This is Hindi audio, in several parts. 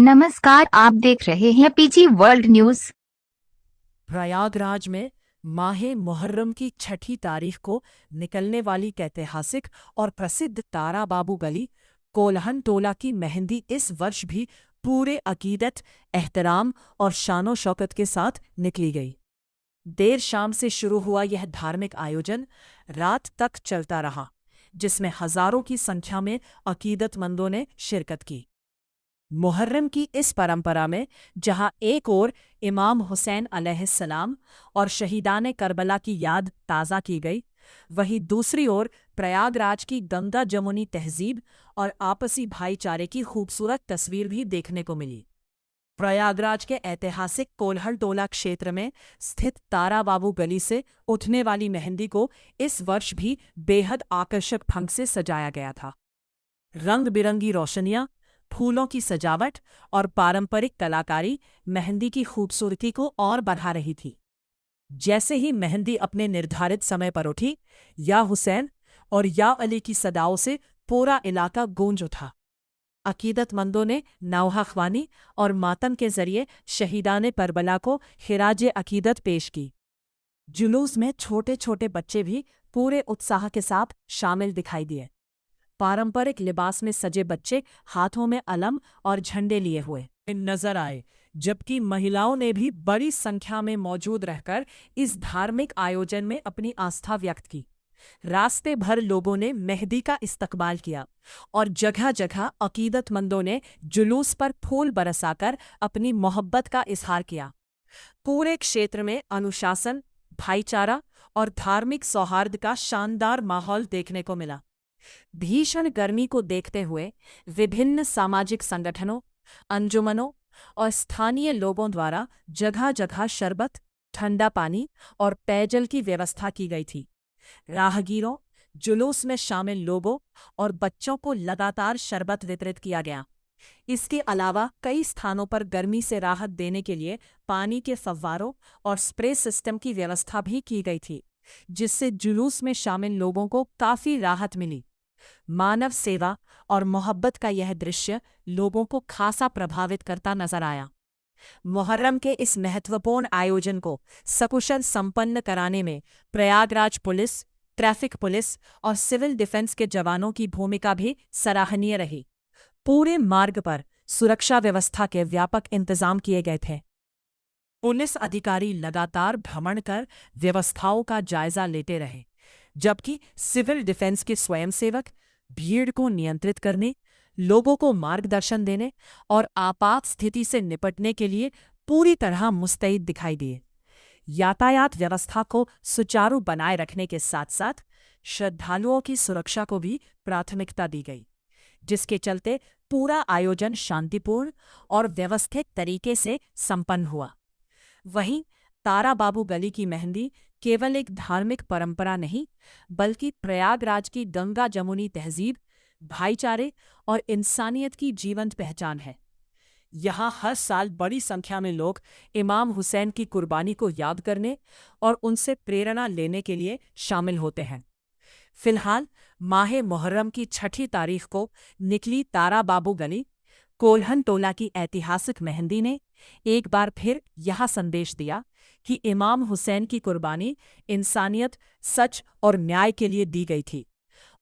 नमस्कार, आप देख रहे हैं पीजी वर्ल्ड न्यूज। प्रयागराज में माहे मुहर्रम की 6 तारीख को निकलने वाली ऐतिहासिक और प्रसिद्ध तारा बाबू गली कोल्हन टोला की मेहंदी इस वर्ष भी पूरे अकीदत, एहतराम और शानो शौकत के साथ निकली गई। देर शाम से शुरू हुआ यह धार्मिक आयोजन रात तक चलता रहा, जिसमें हजारों की संख्या में अकीदतमंदों ने शिरकत की। मुहर्रम की इस परंपरा में जहां एक ओर इमाम हुसैन अलैहिस्सलाम और शहीदान करबला की याद ताज़ा की गई, वहीं दूसरी ओर प्रयागराज की गंगा जमुनी तहजीब और आपसी भाईचारे की खूबसूरत तस्वीर भी देखने को मिली। प्रयागराज के ऐतिहासिक कोल्हल टोला क्षेत्र में स्थित तारा बाबू गली से उठने वाली मेहंदी को इस वर्ष भी बेहद आकर्षक ढंग से सजाया गया था। रंग बिरंगी रोशनियां, फूलों की सजावट और पारंपरिक कलाकारी मेहंदी की खूबसूरती को और बढ़ा रही थी। जैसे ही मेहंदी अपने निर्धारित समय पर उठी, या हुसैन और या अली की सदाओं से पूरा इलाका गूंज उठा। अकीदतमंदों ने नौहा ख्वानी और मातम के जरिए शहीदान करबला को खिराज अकीदत पेश की। जुलूस में छोटे छोटे बच्चे भी पूरे उत्साह के साथ शामिल दिखाई दिए। पारंपरिक लिबास में सजे बच्चे हाथों में अलम और झंडे लिए हुए नजर आए, जबकि महिलाओं ने भी बड़ी संख्या में मौजूद रहकर इस धार्मिक आयोजन में अपनी आस्था व्यक्त की। रास्ते भर लोगों ने मेहंदी का इस्तकबाल किया और जगह जगह अकीदतमंदों ने जुलूस पर फूल बरसाकर अपनी मोहब्बत का इजहार किया। पूरे क्षेत्र में अनुशासन, भाईचारा और धार्मिक सौहार्द का शानदार माहौल देखने को मिला। भीषण गर्मी को देखते हुए विभिन्न सामाजिक संगठनों, अंजुमनों और स्थानीय लोगों द्वारा जगह जगह शरबत, ठंडा पानी और पेयजल की व्यवस्था की गई थी। राहगीरों, जुलूस में शामिल लोगों और बच्चों को लगातार शरबत वितरित किया गया। इसके अलावा कई स्थानों पर गर्मी से राहत देने के लिए पानी के फव्वारों और स्प्रे सिस्टम की व्यवस्था भी की गई थी, जिससे जुलूस में शामिल लोगों को काफी राहत मिली। मानव सेवा और मोहब्बत का यह दृश्य लोगों को खासा प्रभावित करता नजर आया। मुहर्रम के इस महत्वपूर्ण आयोजन को सकुशल संपन्न कराने में प्रयागराज पुलिस, ट्रैफिक पुलिस और सिविल डिफेंस के जवानों की भूमिका भी सराहनीय रही। पूरे मार्ग पर सुरक्षा व्यवस्था के व्यापक इंतजाम किए गए थे। पुलिस अधिकारी लगातार भ्रमण कर व्यवस्थाओं का जायजा लेते रहे, जबकि सिविल डिफेंस के स्वयंसेवक भीड़ को नियंत्रित करने, लोगों को मार्गदर्शन देने और आपात स्थिति से निपटने के लिए पूरी तरह मुस्तैद दिखाई दिए। यातायात व्यवस्था को सुचारू बनाए रखने के साथ साथ श्रद्धालुओं की सुरक्षा को भी प्राथमिकता दी गई, जिसके चलते पूरा आयोजन शांतिपूर्ण और व्यवस्थित तरीके से संपन्न हुआ। वहीं तारा बाबू गली की मेहंदी केवल एक धार्मिक परंपरा नहीं, बल्कि प्रयागराज की गंगा जमुनी तहजीब, भाईचारे और इंसानियत की जीवंत पहचान है। यहाँ हर साल बड़ी संख्या में लोग इमाम हुसैन की कुर्बानी को याद करने और उनसे प्रेरणा लेने के लिए शामिल होते हैं। फिलहाल माहे मुहर्रम की 6 तारीख को निकली तारा बाबू गली कोल्हन टोला की ऐतिहासिक मेहंदी ने एक बार फिर यह संदेश दिया कि इमाम हुसैन की कुर्बानी इंसानियत, सच और न्याय के लिए दी गई थी,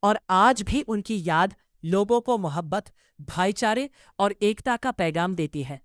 और आज भी उनकी याद लोगों को मोहब्बत, भाईचारे और एकता का पैगाम देती है।